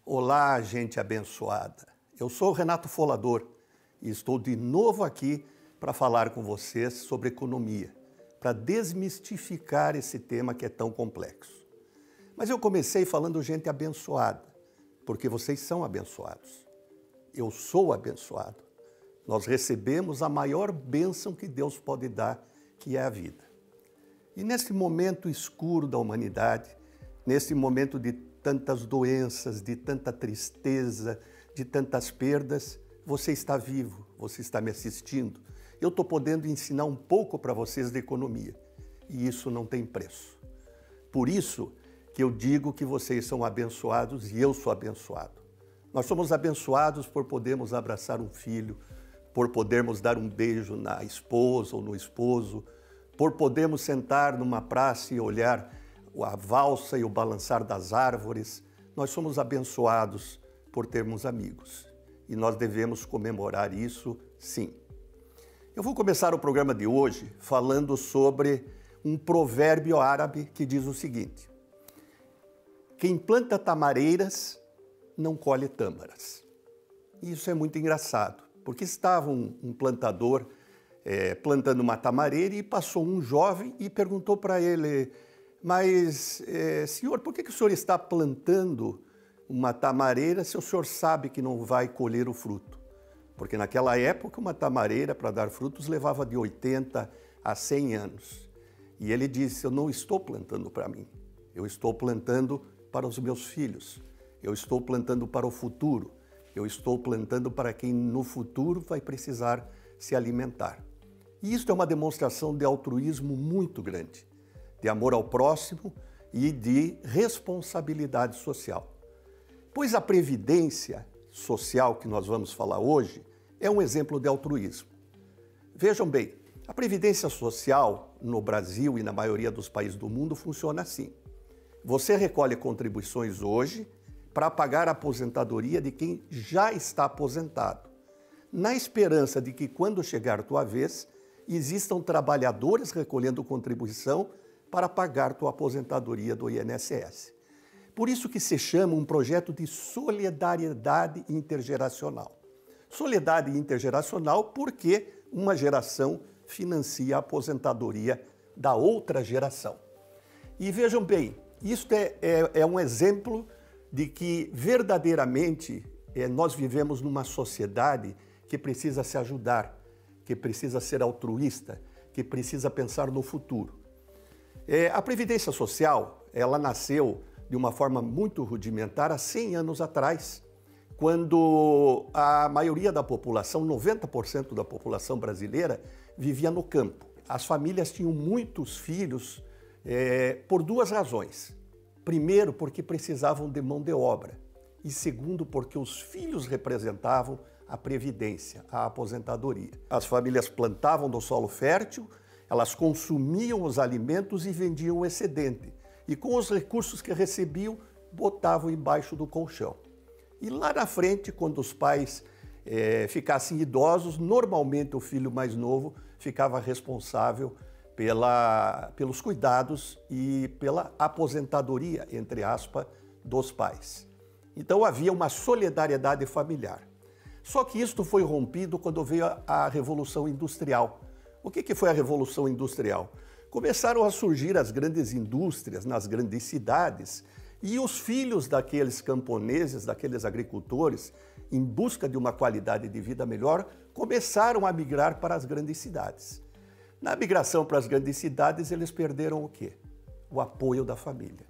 Olá, gente abençoada. Eu sou o Renato Folador e estou de novo aqui para falar com vocês sobre economia, para desmistificar esse tema que é tão complexo. Mas eu comecei falando gente abençoada, porque vocês são abençoados. Eu sou abençoado. Nós recebemos a maior bênção que Deus pode dar, que é a vida. E nesse momento escuro da humanidade, nesse momento de tantas doenças, de tanta tristeza, de tantas perdas, você está vivo, você está me assistindo. Eu estou podendo ensinar um pouco para vocês de economia. E isso não tem preço. Por isso que eu digo que vocês são abençoados e eu sou abençoado. Nós somos abençoados por podermos abraçar um filho, por podermos dar um beijo na esposa ou no esposo, por podermos sentar numa praça e olhar a valsa e o balançar das árvores. Nós somos abençoados por termos amigos e nós devemos comemorar isso, sim. Eu vou começar o programa de hoje falando sobre um provérbio árabe que diz o seguinte: quem planta tamareiras não colhe tâmaras. Isso é muito engraçado, porque estava um plantador plantando uma tamareira e passou um jovem e perguntou para ele: mas, senhor, por que o senhor está plantando uma tamareira se o senhor sabe que não vai colher o fruto? Porque naquela época uma tamareira para dar frutos levava de 80 a 100 anos. E ele disse: eu não estou plantando para mim, eu estou plantando para os meus filhos, eu estou plantando para o futuro, eu estou plantando para quem no futuro vai precisar se alimentar. E isso é uma demonstração de altruísmo muito grande, de amor ao próximo e de responsabilidade social. Pois a previdência social que nós vamos falar hoje é um exemplo de altruísmo. Vejam bem, a previdência social no Brasil e na maioria dos países do mundo funciona assim. Você recolhe contribuições hoje para pagar a aposentadoria de quem já está aposentado, na esperança de que quando chegar a tua vez, existam trabalhadores recolhendo contribuição para pagar tua aposentadoria do INSS. Por isso que se chama um projeto de solidariedade intergeracional. Solidariedade intergeracional porque uma geração financia a aposentadoria da outra geração. E vejam bem, isto é um exemplo de que verdadeiramente nós vivemos numa sociedade que precisa se ajudar, que precisa ser altruísta, que precisa pensar no futuro. A Previdência Social, ela nasceu de uma forma muito rudimentar há 100 anos atrás, quando a maioria da população, 90% da população brasileira, vivia no campo. As famílias tinham muitos filhos por duas razões. Primeiro, porque precisavam de mão de obra. E segundo, porque os filhos representavam a previdência, a aposentadoria. As famílias plantavam do solo fértil, elas consumiam os alimentos e vendiam o excedente. E com os recursos que recebiam, botavam embaixo do colchão. E lá na frente, quando os pais ficassem idosos, normalmente o filho mais novo ficava responsável pelos cuidados e pela aposentadoria, entre aspas, dos pais. Então havia uma solidariedade familiar. Só que isto foi rompido quando veio a Revolução Industrial. O que foi a Revolução Industrial? Começaram a surgir as grandes indústrias nas grandes cidades e os filhos daqueles camponeses, daqueles agricultores, em busca de uma qualidade de vida melhor, começaram a migrar para as grandes cidades. Na migração para as grandes cidades, eles perderam o quê? O apoio da família,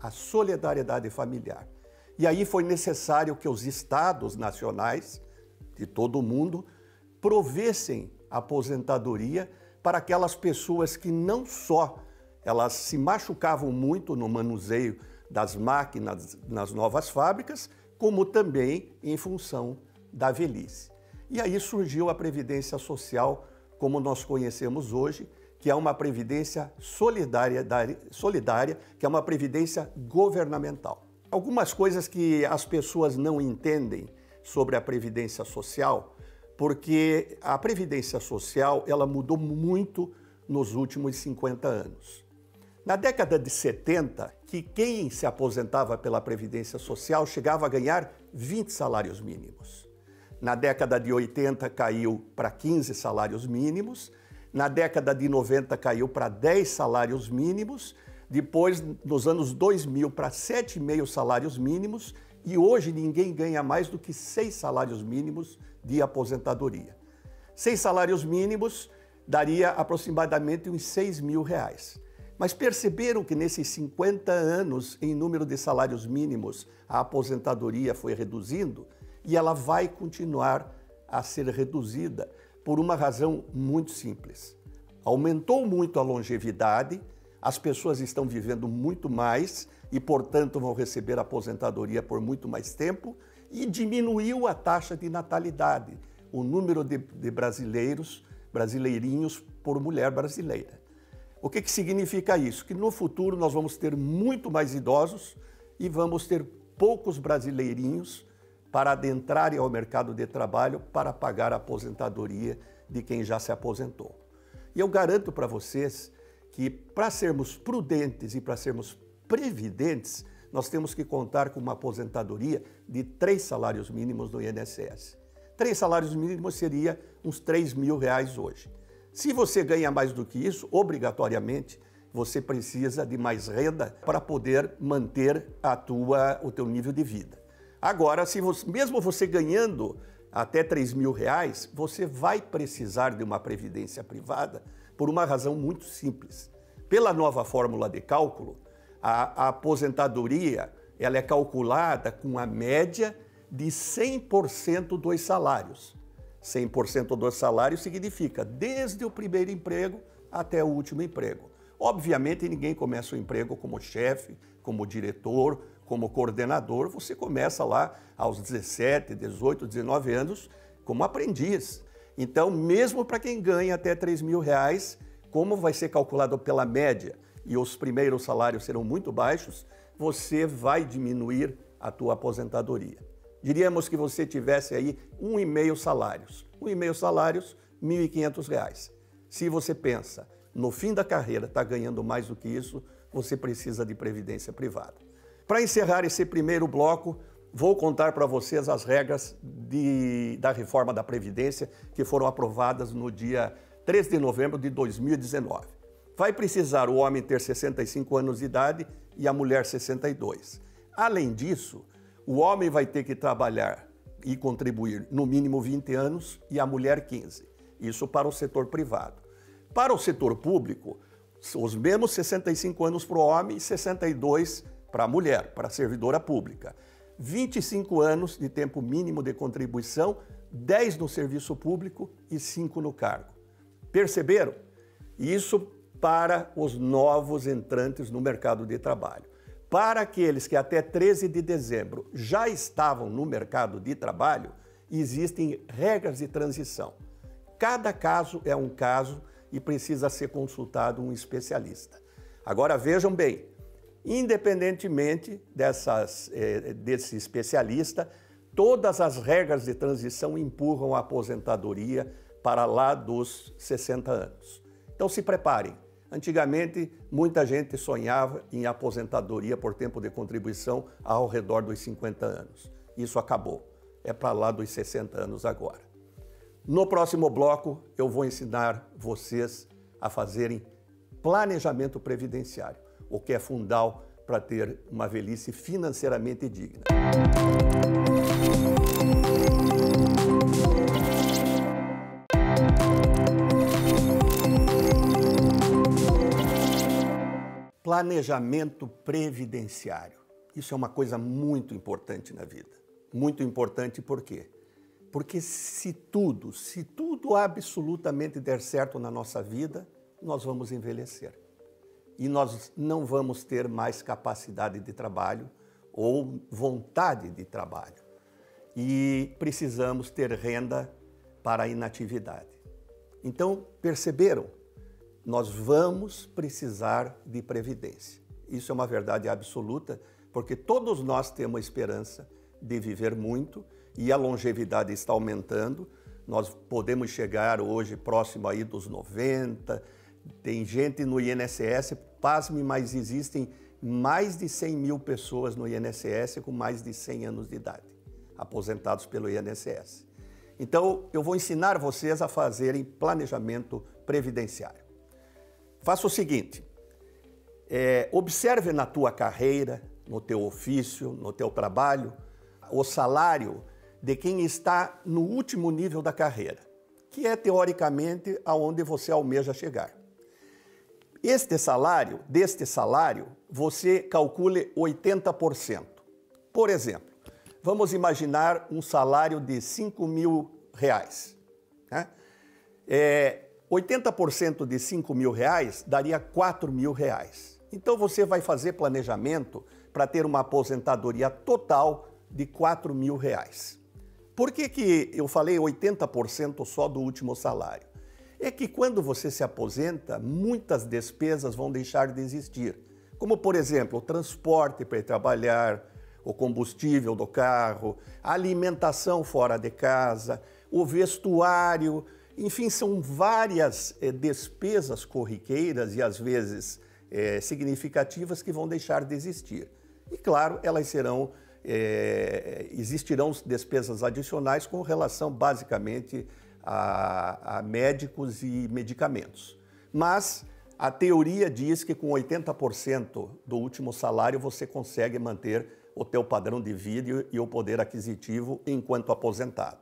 a solidariedade familiar. E aí foi necessário que os estados nacionais de todo o mundo provessem aposentadoria para aquelas pessoas que não só elas se machucavam muito no manuseio das máquinas nas novas fábricas, como também em função da velhice. E aí surgiu a Previdência Social como nós conhecemos hoje, que é uma previdência solidária, que é uma previdência governamental. Algumas coisas que as pessoas não entendem sobre a Previdência Social, porque a Previdência Social ela mudou muito nos últimos 50 anos. Na década de 70, que quem se aposentava pela Previdência Social chegava a ganhar 20 salários mínimos. Na década de 80 caiu para 15 salários mínimos, na década de 90 caiu para 10 salários mínimos, depois nos anos 2000 para 7,5 salários mínimos e hoje ninguém ganha mais do que 6 salários mínimos de aposentadoria. 6 salários mínimos daria aproximadamente uns R$6.000. Mas perceberam que nesses 50 anos, em número de salários mínimos, a aposentadoria foi reduzindo e ela vai continuar a ser reduzida por uma razão muito simples. Aumentou muito a longevidade, as pessoas estão vivendo muito mais e, portanto, vão receber aposentadoria por muito mais tempo e diminuiu a taxa de natalidade, o número de brasileirinhos por mulher brasileira. O que significa isso? Que no futuro nós vamos ter muito mais idosos e vamos ter poucos brasileirinhos para adentrarem ao mercado de trabalho para pagar a aposentadoria de quem já se aposentou. E eu garanto para vocês que para sermos prudentes e para sermos previdentes, nós temos que contar com uma aposentadoria de 3 salários mínimos no INSS. 3 salários mínimos seria uns R$3.000 hoje. Se você ganha mais do que isso, obrigatoriamente, você precisa de mais renda para poder manter o teu nível de vida. Agora, mesmo você ganhando até R$3.000, você vai precisar de uma previdência privada por uma razão muito simples. Pela nova fórmula de cálculo, a aposentadoria ela é calculada com a média de 100% dos salários. 100% dos salários significa desde o primeiro emprego até o último emprego. Obviamente, ninguém começa o emprego como chefe, como diretor, como coordenador. Você começa lá aos 17, 18, 19 anos como aprendiz. Então, mesmo para quem ganha até R$3.000, como vai ser calculado pela média e os primeiros salários serão muito baixos, você vai diminuir a tua aposentadoria. Diríamos que você tivesse aí 1,5 salários. 1,5 salários, R$1.500. Se você pensa, no fim da carreira, está ganhando mais do que isso, você precisa de previdência privada. Para encerrar esse primeiro bloco, vou contar para vocês as regras da reforma da Previdência que foram aprovadas no dia 3 de novembro de 2019. Vai precisar o homem ter 65 anos de idade e a mulher 62. Além disso, o homem vai ter que trabalhar e contribuir no mínimo 20 anos e a mulher 15. Isso para o setor privado. Para o setor público, os mesmos 65 anos para o homem e 62 para a mulher, para a servidora pública. 25 anos de tempo mínimo de contribuição, 10 no serviço público e 5 no cargo. Perceberam? Isso para os novos entrantes no mercado de trabalho. Para aqueles que até 13 de dezembro já estavam no mercado de trabalho, existem regras de transição. Cada caso é um caso e precisa ser consultado um especialista. Agora vejam bem, independentemente desse especialista, todas as regras de transição empurram a aposentadoria para lá dos 60 anos. Então se preparem. Antigamente, muita gente sonhava em aposentadoria por tempo de contribuição ao redor dos 50 anos. Isso acabou. É para lá dos 60 anos agora. No próximo bloco, eu vou ensinar vocês a fazerem planejamento previdenciário, o que é fundamental para ter uma velhice financeiramente digna. Planejamento previdenciário. Isso é uma coisa muito importante na vida. Muito importante por quê? Porque se tudo absolutamente der certo na nossa vida, nós vamos envelhecer. E nós não vamos ter mais capacidade de trabalho ou vontade de trabalho. E precisamos ter renda para a inatividade. Então, perceberam? Nós vamos precisar de previdência. Isso é uma verdade absoluta, porque todos nós temos a esperança de viver muito e a longevidade está aumentando. Nós podemos chegar hoje próximo aí dos 90, Tem gente no INSS, pasme, mas existem mais de 100 mil pessoas no INSS com mais de 100 anos de idade, aposentados pelo INSS. Então, eu vou ensinar vocês a fazerem planejamento previdenciário. Faça o seguinte, observe na tua carreira, no teu ofício, no teu trabalho, o salário de quem está no último nível da carreira, que é teoricamente aonde você almeja chegar. Deste salário, você calcule 80%. Por exemplo, vamos imaginar um salário de R$5.000, né? 80% de R$5.000 daria R$4.000. Então você vai fazer planejamento para ter uma aposentadoria total de R$4.000. Por que eu falei 80% só do último salário? É que quando você se aposenta, muitas despesas vão deixar de existir. Como, por exemplo, o transporte para ir trabalhar, o combustível do carro, a alimentação fora de casa, o vestuário, enfim, são várias despesas corriqueiras e às vezes significativas que vão deixar de existir. E claro, elas existirão despesas adicionais com relação basicamente a médicos e medicamentos. Mas a teoria diz que com 80% do último salário você consegue manter o teu padrão de vida e o poder aquisitivo enquanto aposentado.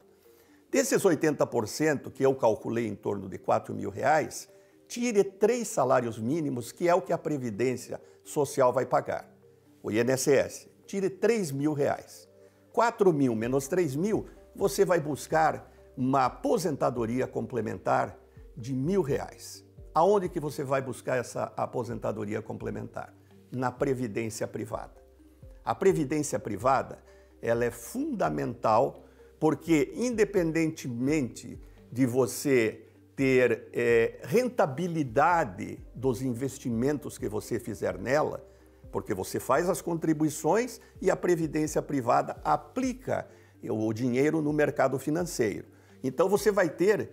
Desses 80%, que eu calculei em torno de R$4.000, tire 3 salários mínimos, que é o que a Previdência Social vai pagar. O INSS, tire R$3.000. 4.000 menos 3.000, você vai buscar uma aposentadoria complementar de R$1.000. Aonde que você vai buscar essa aposentadoria complementar? Na Previdência Privada. A Previdência Privada, ela é fundamental porque, independentemente de você ter rentabilidade dos investimentos que você fizer nela, porque você faz as contribuições e a Previdência Privada aplica o dinheiro no mercado financeiro. Então você vai ter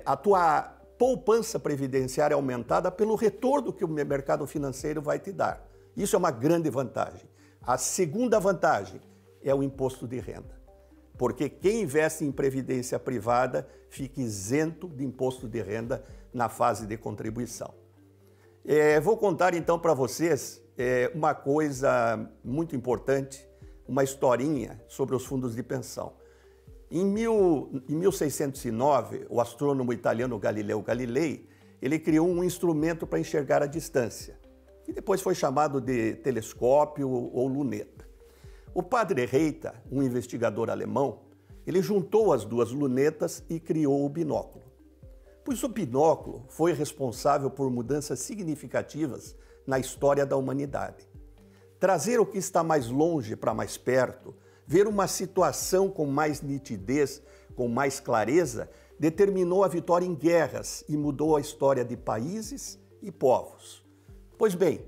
a tua poupança previdenciária aumentada pelo retorno que o mercado financeiro vai te dar. Isso é uma grande vantagem. A segunda vantagem é o imposto de renda, porque quem investe em previdência privada fica isento de imposto de renda na fase de contribuição. Vou contar então para vocês uma coisa muito importante, uma historinha sobre os fundos de pensão. Em 1609, o astrônomo italiano Galileu Galilei, ele criou um instrumento para enxergar a distância, que depois foi chamado de telescópio ou luneta. O padre Reita, um investigador alemão, ele juntou as duas lunetas e criou o binóculo. Pois o binóculo foi responsável por mudanças significativas na história da humanidade. Trazer o que está mais longe para mais perto, ver uma situação com mais nitidez, com mais clareza, determinou a vitória em guerras e mudou a história de países e povos. Pois bem,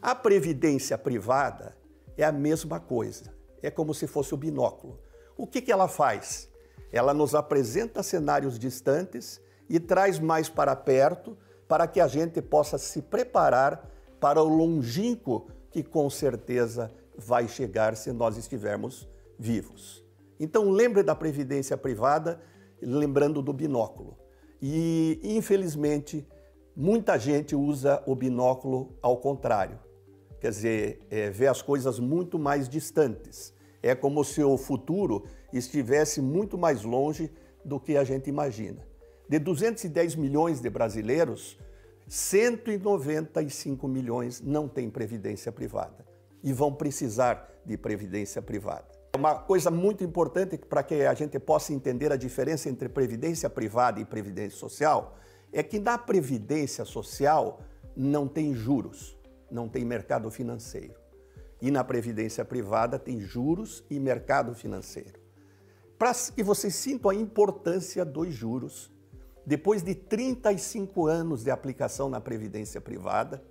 a previdência privada é a mesma coisa, é como se fosse o binóculo. O que ela faz? Ela nos apresenta cenários distantes e traz mais para perto para que a gente possa se preparar para o longínquo que com certeza vai chegar se nós estivermos vivos. Então lembre da previdência privada, lembrando do binóculo. E infelizmente muita gente usa o binóculo ao contrário, quer dizer, vê as coisas muito mais distantes. É como se o futuro estivesse muito mais longe do que a gente imagina. De 210 milhões de brasileiros, 195 milhões não têm previdência privada e vão precisar de previdência privada. Uma coisa muito importante para que a gente possa entender a diferença entre previdência privada e previdência social é que na previdência social não tem juros, não tem mercado financeiro. E na previdência privada tem juros e mercado financeiro. Para que vocês sintam a importância dos juros, depois de 35 anos de aplicação na previdência privada,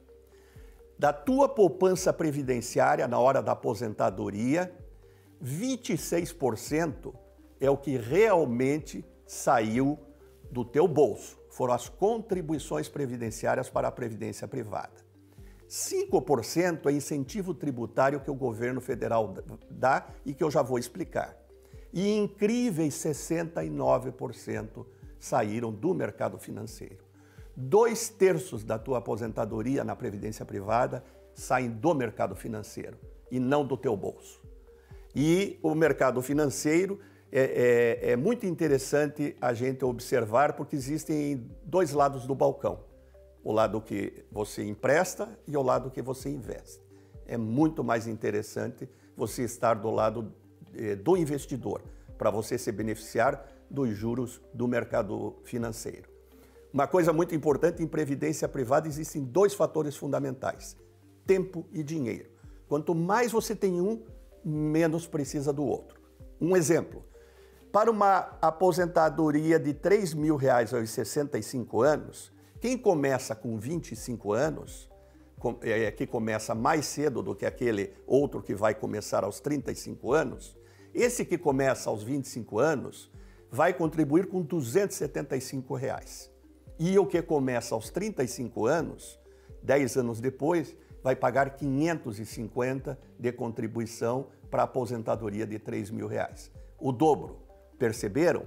da tua poupança previdenciária na hora da aposentadoria, 26% é o que realmente saiu do teu bolso, foram as contribuições previdenciárias para a previdência privada. 5% é incentivo tributário que o governo federal dá e que eu já vou explicar. E incríveis 69% saíram do mercado financeiro. 2/3 da tua aposentadoria na previdência privada saem do mercado financeiro e não do teu bolso. E o mercado financeiro é muito interessante a gente observar porque existem dois lados do balcão. O lado que você empresta e o lado que você investe. É muito mais interessante você estar do lado do investidor, para você se beneficiar dos juros do mercado financeiro. Uma coisa muito importante, em previdência privada existem dois fatores fundamentais: tempo e dinheiro. Quanto mais você tem um, menos precisa do outro. Um exemplo, para uma aposentadoria de R$3.000 aos 65 anos, quem começa com 25 anos, que começa mais cedo do que aquele outro que vai começar aos 35 anos, esse que começa aos 25 anos vai contribuir com R$275. E o que começa aos 35 anos, 10 anos depois, vai pagar R$550 de contribuição para a aposentadoria de R$3.000. O dobro. Perceberam?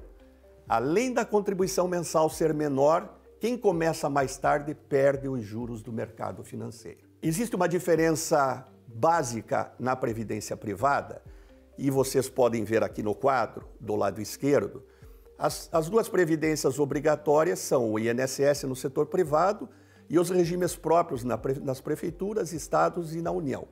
Além da contribuição mensal ser menor, quem começa mais tarde perde os juros do mercado financeiro. Existe uma diferença básica na previdência privada, e vocês podem ver aqui no quadro, do lado esquerdo. As duas previdências obrigatórias são o INSS no setor privado e os regimes próprios nas prefeituras, estados e na União.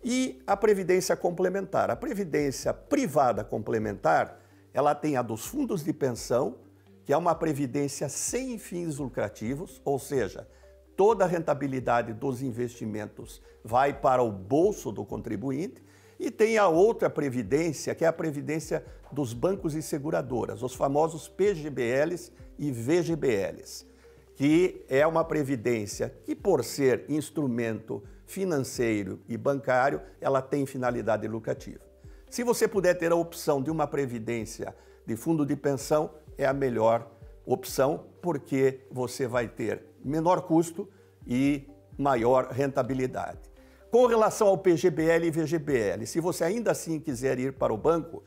E a previdência complementar. A previdência privada complementar, ela tem a dos fundos de pensão, que é uma previdência sem fins lucrativos, ou seja, toda a rentabilidade dos investimentos vai para o bolso do contribuinte, e tem a outra previdência, que é a previdência dos bancos e seguradoras, os famosos PGBLs e VGBLs, que é uma previdência que, por ser instrumento financeiro e bancário, ela tem finalidade lucrativa. Se você puder ter a opção de uma previdência de fundo de pensão, é a melhor opção, porque você vai ter menor custo e maior rentabilidade. Com relação ao PGBL e VGBL, se você ainda assim quiser ir para o banco,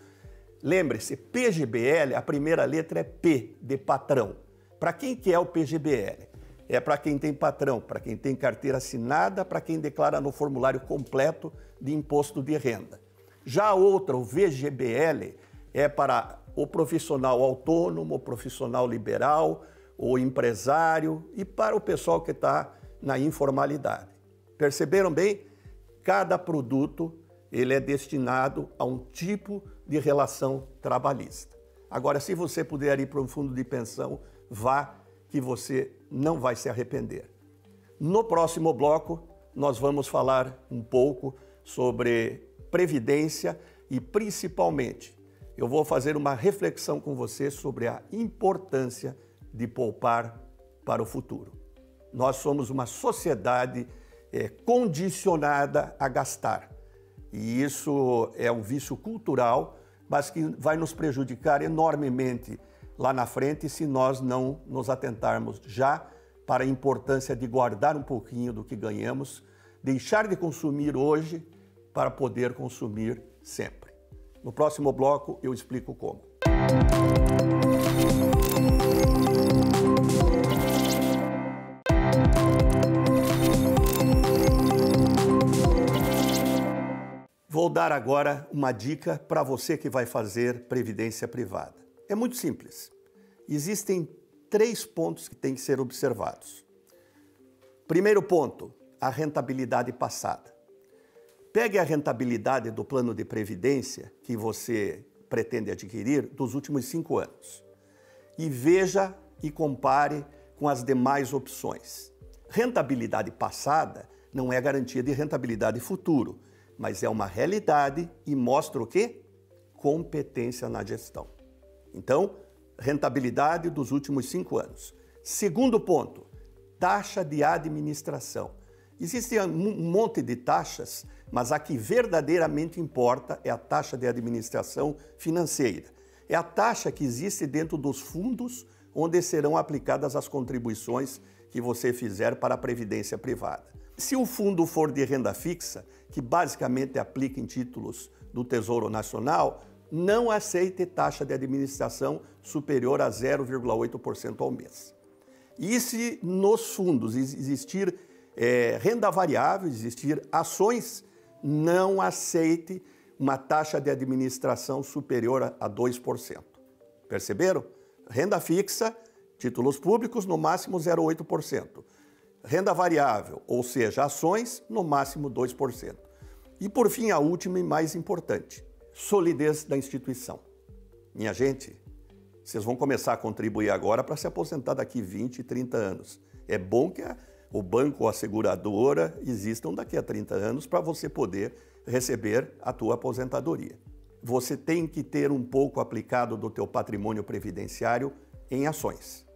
lembre-se, PGBL, a primeira letra é P, de patrão. Para quem que é o PGBL? É para quem tem patrão, para quem tem carteira assinada, para quem declara no formulário completo de imposto de renda. Já a outra, o VGBL, é para o profissional autônomo, o profissional liberal, o empresário e para o pessoal que está na informalidade. Perceberam bem? Cada produto ele é destinado a um tipo de relação trabalhista. Agora, se você puder ir para um fundo de pensão, vá, que você não vai se arrepender. No próximo bloco, nós vamos falar um pouco sobre previdência e, principalmente, eu vou fazer uma reflexão com você sobre a importância de poupar para o futuro. Nós somos uma sociedade condicionada a gastar. E isso é um vício cultural, mas que vai nos prejudicar enormemente lá na frente se nós não nos atentarmos já para a importância de guardar um pouquinho do que ganhamos, deixar de consumir hoje para poder consumir sempre. No próximo bloco eu explico como. Vou dar agora uma dica para você que vai fazer previdência privada. É muito simples. Existem 3 pontos que têm que ser observados. Primeiro ponto, a rentabilidade passada. Pegue a rentabilidade do plano de previdência que você pretende adquirir dos últimos 5 anos e veja e compare com as demais opções. Rentabilidade passada não é garantia de rentabilidade futuro, mas é uma realidade e mostra o quê? Competência na gestão. Então, rentabilidade dos últimos 5 anos. Segundo ponto, taxa de administração. Existe um monte de taxas, mas a que verdadeiramente importa é a taxa de administração financeira. É a taxa que existe dentro dos fundos onde serão aplicadas as contribuições que você fizer para a previdência privada. Se o fundo for de renda fixa, que basicamente aplica em títulos do Tesouro Nacional, não aceite taxa de administração superior a 0,8% ao mês. E se nos fundos existir renda variável, existir ações, não aceite uma taxa de administração superior a 2%. Perceberam? Renda fixa, títulos públicos, no máximo 0,8%. Renda variável, ou seja, ações, no máximo 2%. E por fim, a última e mais importante, solidez da instituição. Minha gente, vocês vão começar a contribuir agora para se aposentar daqui 20, 30 anos. É bom que o banco ou a seguradora existam daqui a 30 anos para você poder receber a tua aposentadoria. Você tem que ter um pouco aplicado do teu patrimônio previdenciário em ações.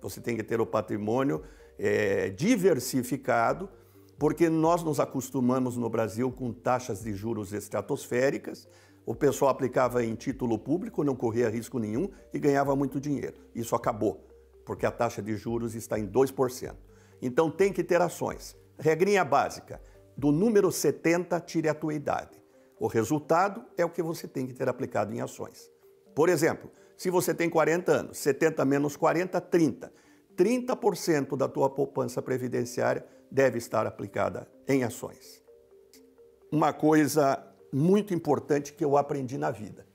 Você tem que ter o patrimônio diversificado, porque nós nos acostumamos no Brasil com taxas de juros estratosféricas. O pessoal aplicava em título público, não corria risco nenhum e ganhava muito dinheiro. Isso acabou, porque a taxa de juros está em 2%. Então tem que ter ações. Regrinha básica, do número 70, tire a tua idade. O resultado é o que você tem que ter aplicado em ações. Por exemplo, se você tem 40 anos, 70 menos 40, 30. 30% da tua poupança previdenciária deve estar aplicada em ações. Uma coisa muito importante que eu aprendi na vida,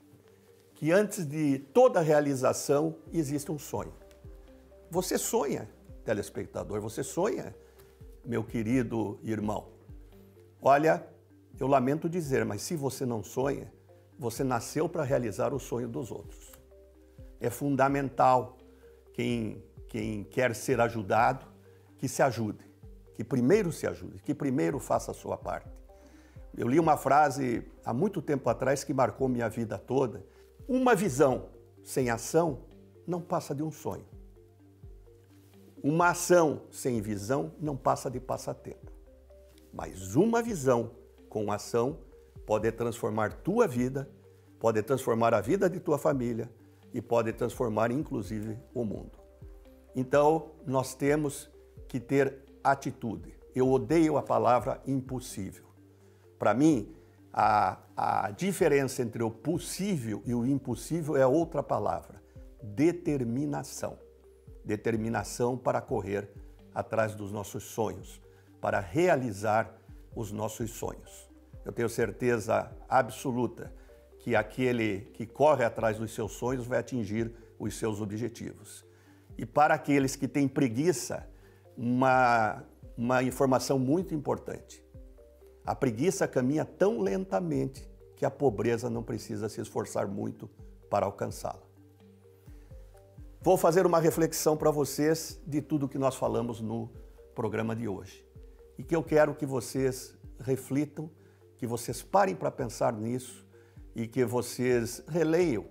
que antes de toda realização existe um sonho. Você sonha, telespectador, você sonha, meu querido irmão. Olha, eu lamento dizer, mas se você não sonha, você nasceu para realizar o sonho dos outros. É fundamental quem quer ser ajudado, que se ajude, que primeiro se ajude, que primeiro faça a sua parte. Eu li uma frase há muito tempo atrás que marcou minha vida toda. Uma visão sem ação não passa de um sonho. Uma ação sem visão não passa de passatempo. Mas uma visão com ação pode transformar tua vida, pode transformar a vida de tua família e pode transformar, inclusive, o mundo. Então, nós temos que ter atitude. Eu odeio a palavra impossível. Para mim, a diferença entre o possível e o impossível é outra palavra: determinação. Determinação para correr atrás dos nossos sonhos, para realizar os nossos sonhos. Eu tenho certeza absoluta que aquele que corre atrás dos seus sonhos vai atingir os seus objetivos. E para aqueles que têm preguiça, uma informação muito importante. A preguiça caminha tão lentamente que a pobreza não precisa se esforçar muito para alcançá-la. Vou fazer uma reflexão para vocês de tudo que nós falamos no programa de hoje. E que eu quero que vocês reflitam, que vocês parem para pensar nisso e que vocês releiam,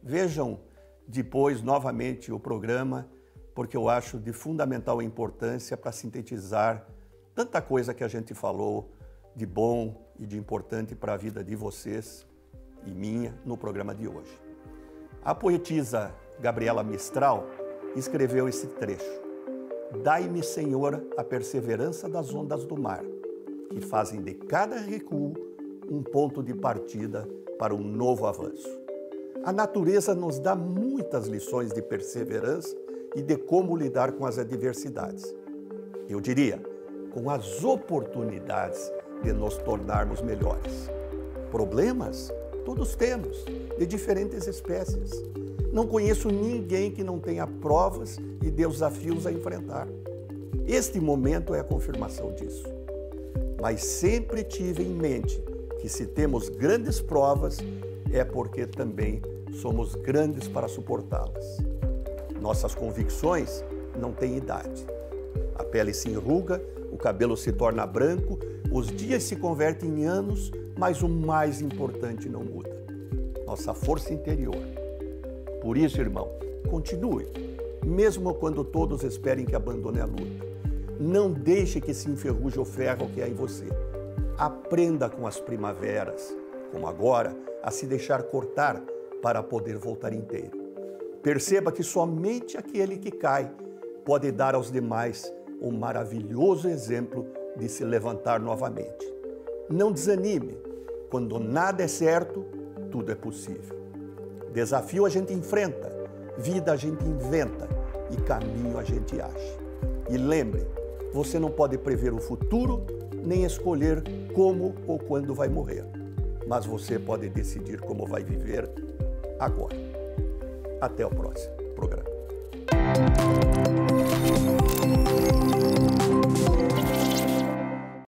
vejam depois novamente o programa, porque eu acho de fundamental importância para sintetizar tanta coisa que a gente falou de bom e de importante para a vida de vocês e minha no programa de hoje. A poetisa Gabriela Mistral escreveu esse trecho: Dai-me, Senhor, a perseverança das ondas do mar, que fazem de cada recuo um ponto de partida para um novo avanço. A natureza nos dá muitas lições de perseverança e de como lidar com as adversidades. Eu diria, com as oportunidades de nos tornarmos melhores. Problemas? Todos temos, de diferentes espécies. Não conheço ninguém que não tenha provas e desafios a enfrentar. Este momento é a confirmação disso. Mas sempre tive em mente que se temos grandes provas, é porque também somos grandes para suportá-las. Nossas convicções não têm idade. A pele se enruga, o cabelo se torna branco, os dias se convertem em anos, mas o mais importante não muda: nossa força interior. Por isso, irmão, continue, mesmo quando todos esperem que abandone a luta. Não deixe que se enferruje o ferro que há em você. Aprenda com as primaveras, como agora, a se deixar cortar para poder voltar inteiro. Perceba que somente aquele que cai pode dar aos demais um maravilhoso exemplo de se levantar novamente. Não desanime. Quando nada é certo, tudo é possível. Desafio a gente enfrenta, vida a gente inventa e caminho a gente acha. E lembre, você não pode prever o futuro nem escolher como ou quando vai morrer, mas você pode decidir como vai viver agora. Até o próximo programa.